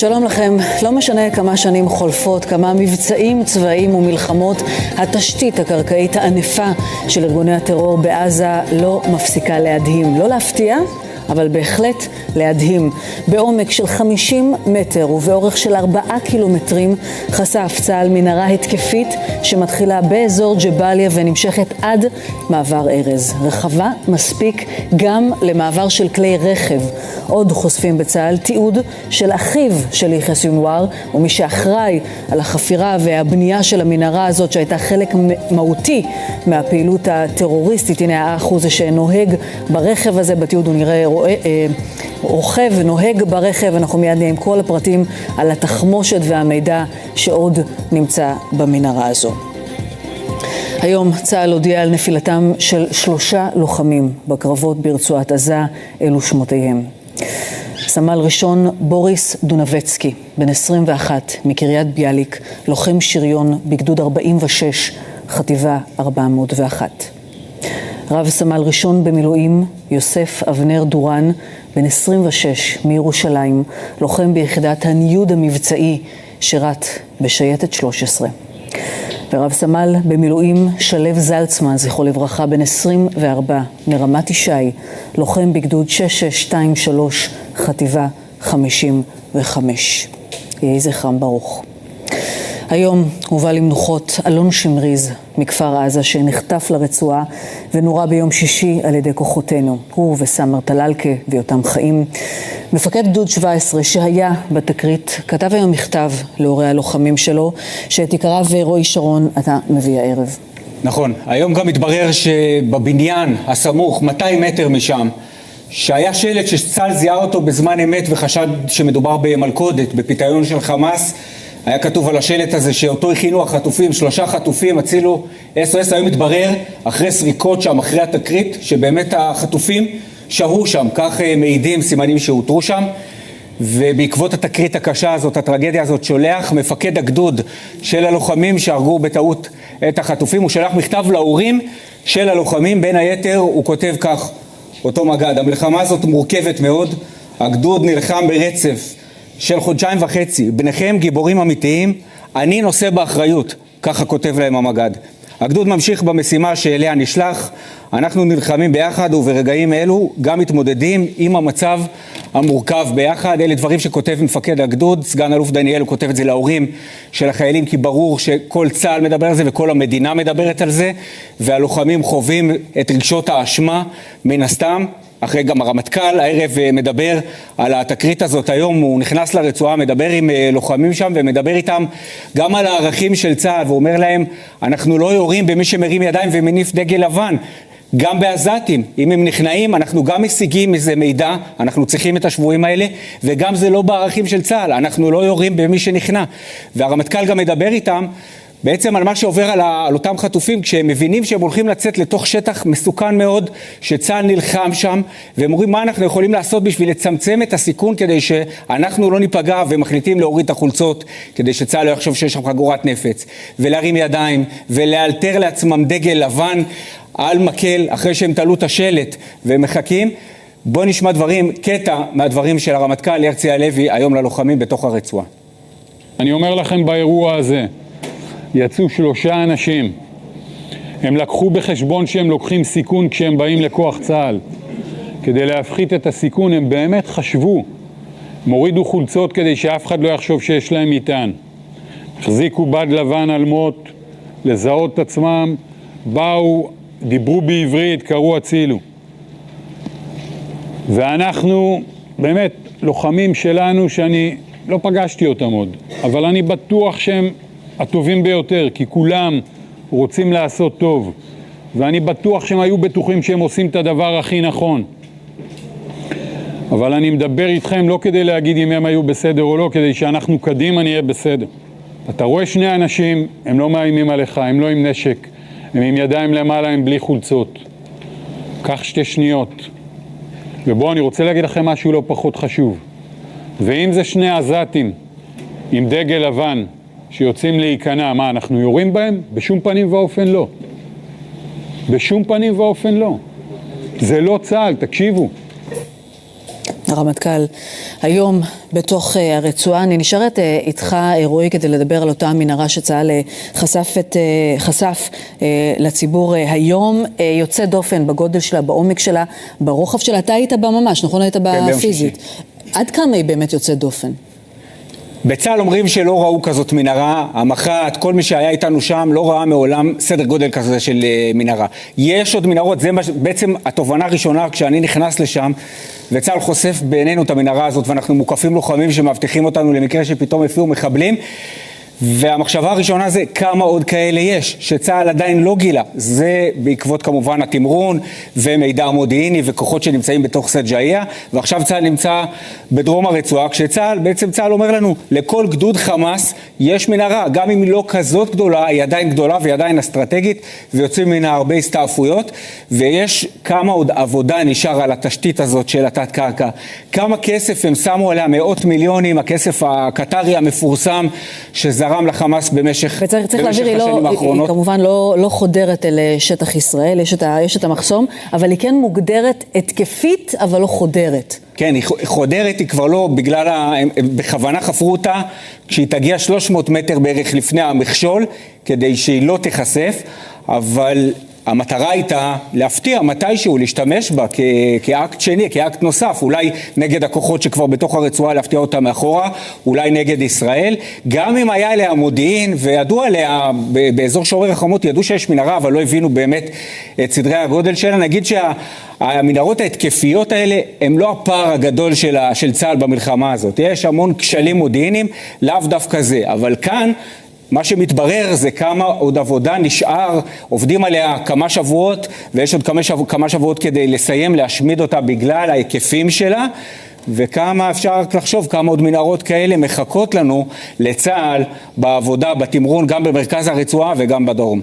שלום לכם. לא משנה כמה שנים חולפות, כמה מבצעים צבאיים ומלחמות, התשתית הקרקעית הענפה של ארגוני הטרור בעזה לא מפסיקה להדהים. לא להפתיע, אבל בהחלט להדהים. בעומק של 50 מטר ובאורך של 4 קילומטרים חשף צה"ל מנהרה התקפית שמתחילה באזור ג'באליה ונמשכת עד מעבר ארז. רחבה מספיק גם למעבר של כלי רכב. עוד חושפים בצה"ל תיעוד של אחיו של יחיא סינואר, ומי שאחראי על החפירה והבנייה של המנהרה הזאת שהייתה חלק מהותי מהפעילות הטרוריסטית. הנה האח הוא זה שנוהג ברכב הזה, בתיעוד הוא נראה רוכב ונוהג ברכב. אנחנו מיד נהיה עם כל הפרטים על התחמושת והמידע שעוד נמצא במנהרה הזו. היום צה"ל הודיע על נפילתם של 3 לוחמים בקרבות ברצועת עזה. אלו שמותיהם: סמל ראשון בוריס דונבצקי, בן 21, מקריית ביאליק, לוחם שריון בגדוד 46, חטיבה 401. רב סמל ראשון במילואים יוסף אבנר דורן, בן 26, מירושלים, לוחם ביחידת הניוד המבצעי, שירת בשייטת 13. ורב סמל במילואים שלב זלצמן, זכרו לברכה, בן 24, מרמת ישי, לוחם בגדוד 6623, חטיבה 55. יהי זכרם ברוך. היום הובא למנוחות אלון שמריז מכפר עזה שנחטף לרצועה ונורה ביום שישי על ידי כוחותינו. הוא וסמר טללקה ויותם חיים. מפקד גדוד 17 שהיה בתקרית כתב היום מכתב להורי הלוחמים שלו שאת עיקריו רועי שרון אתה מביא הערב. נכון, היום גם מתברר שבבניין הסמוך 200 מטר משם שהיה שלט שצה"ל זיהה אותו בזמן אמת וחשד שמדובר במלכודת, בפיתיון של חמאס. היה כתוב על השלט הזה שאותו הכינו החטופים, 3 חטופים הצילו SOS. היום מתברר אחרי סריקות שם, אחרי התקרית, שבאמת החטופים שהו שם, כך מעידים סימנים שהותרו שם. ובעקבות התקרית הקשה הזאת, הטרגדיה הזאת, שולח מפקד הגדוד של הלוחמים שהרגו בטעות את החטופים, הוא שלח מכתב להורים של הלוחמים. בין היתר הוא כותב כך, אותו מגד: המלחמה הזאת מורכבת מאוד, הגדוד נלחם ברצף של 1.5 חודשים, בניכם גיבורים אמיתיים, אני נושא באחריות, ככה כותב להם המגד. הגדוד ממשיך במשימה שאליה נשלח, אנחנו נלחמים ביחד וברגעים אלו גם מתמודדים עם המצב המורכב ביחד. אלה דברים שכותב מפקד הגדוד, סגן אלוף דניאל, הוא כותב את זה להורים של החיילים, כי ברור שכל צה"ל מדבר על זה וכל המדינה מדברת על זה, והלוחמים חווים את רגשות האשמה מן הסתם. אחרי גם הרמטכ"ל הערב מדבר על התקרית הזאת. היום הוא נכנס לרצועה, מדבר עם לוחמים שם ומדבר איתם גם על הערכים של צה"ל, ואומר להם אנחנו לא יורים במי שמרים ידיים ומניף דגל לבן. גם בעזתים, אם הם נכנעים, אנחנו גם משיגים איזה מידע, אנחנו צריכים את השבועים האלה, וגם זה לא בערכים של צה"ל, אנחנו לא יורים במי שנכנע. והרמטכ"ל גם מדבר איתם בעצם על מה שעובר על אותם חטופים, כשהם מבינים שהם הולכים לצאת לתוך שטח מסוכן מאוד, שצה"ל נלחם שם, והם אומרים מה אנחנו יכולים לעשות בשביל לצמצם את הסיכון כדי שאנחנו לא ניפגע, ומחליטים להוריד את החולצות כדי שצה"ל לא יחשוב שיש שם חגורת נפץ, ולהרים ידיים, ולאלתר לעצמם דגל לבן על מקל אחרי שהם תלו את השלט והם מחכים. בואו נשמע דברים, קטע מהדברים של הרמטכ"ל הרצי הלוי היום ללוחמים בתוך הרצועה. אני אומר לכם, באירוע הזה יצאו 3 אנשים. הם לקחו בחשבון שהם לוקחים סיכון כשהם באים לכוח צה"ל. כדי להפחית את הסיכון הם באמת חשבו. הם הורידו חולצות כדי שאף אחד לא יחשוב שיש להם מטען. החזיקו בד לבן על מות, לזהות את עצמם, באו, דיברו בעברית, קראו הצילו. ואנחנו באמת לוחמים שלנו שאני לא פגשתי אותם עוד, אבל אני בטוח שהם הטובים ביותר, כי כולם רוצים לעשות טוב, ואני בטוח שהם היו בטוחים שהם עושים את הדבר הכי נכון. אבל אני מדבר איתכם לא כדי להגיד אם הם היו בסדר או לא, כדי שאנחנו קדימה נהיה בסדר. אתה רואה 2 אנשים, הם לא מאיימים עליך, הם לא עם נשק, הם עם ידיים למעלה, הם בלי חולצות. קח 2 שניות. ובואו, אני רוצה להגיד לכם משהו לא פחות חשוב. ואם זה 2 עזתים עם דגל לבן שיוצאים להיכנע, מה, אנחנו יורים בהם? בשום פנים ואופן לא. בשום פנים ואופן לא. זה לא צה"ל, תקשיבו. הרמטכ"ל, היום בתוך הרצועה. אני נשארת איתך, רועי, כדי לדבר על אותה מנהרה שצה"ל חשף לציבור היום. יוצא דופן בגודל שלה, בעומק שלה, ברוחב שלה. אתה היית בה ממש, נכון? היית בה פיזית. עד כמה היא באמת יוצאת דופן? בצה"ל אומרים שלא ראו כזאת מנהרה, המח"ט, כל מי שהיה איתנו שם לא ראה מעולם סדר גודל כזה של מנהרה. יש עוד מנהרות, זה בעצם התובנה הראשונה כשאני נכנס לשם, וצה"ל חושף בעינינו את המנהרה הזאת, ואנחנו מוקפים לוחמים שמבטיחים אותנו למקרה שפתאום הפיעו מחבלים, והמחשבה הראשונה זה כמה עוד כאלה יש, שצה"ל עדיין לא גילה. זה בעקבות כמובן התמרון ומידע מודיעיני וכוחות שנמצאים בתוך סג'איה, ועכשיו צה"ל נמצא בדרום הרצועה, בעצם צה"ל אומר לנו, לכל גדוד חמאס יש מנהרה, גם אם היא לא כזאת גדולה, היא עדיין גדולה והיא עדיין אסטרטגית, ויוצאים ממנה הרבה הסתעפויות, ויש כמה עוד עבודה נשאר על התשתית הזאת של התת קרקע. כמה כסף הם שמו עליה, מאות מיליונים, הכסף הקטרי המפורסם שזרם לחמאס במשך השנים האחרונות. היא כמובן לא חודרת אל שטח ישראל, יש את המחסום, אבל היא כן מוגדרת התקפית, אבל לא חודרת. כן, היא חודרת, היא כבר לא, בכוונה חפרו אותה, כשהיא תגיע 300 מטר בערך לפני המכשול, כדי שהיא לא תיחשף, אבל המטרה הייתה להפתיע מתישהו, להשתמש בה כאקט שני, כאקט נוסף, אולי נגד הכוחות שכבר בתוך הרצועה, להפתיע אותה מאחורה, אולי נגד ישראל. גם אם היה עליה מודיעין, וידעו עליה, באזור שומר החומות, ידעו שיש מנהרה, אבל לא הבינו באמת את סדרי הגודל שלה. נגיד שהמנהרות ההתקפיות האלה, הם לא הפער הגדול של צה"ל במלחמה הזאת. יש המון כשלים מודיעיניים, לאו דווקא זה. אבל כאן, מה שמתברר זה כמה עוד עבודה נשאר, עובדים עליה כמה שבועות, ויש עוד כמה שבועות כדי לסיים, להשמיד אותה בגלל ההיקפים שלה, וכמה אפשר רק לחשוב כמה עוד מנהרות כאלה מחכות לנו לצה"ל בעבודה, בתמרון, גם במרכז הרצועה וגם בדרום.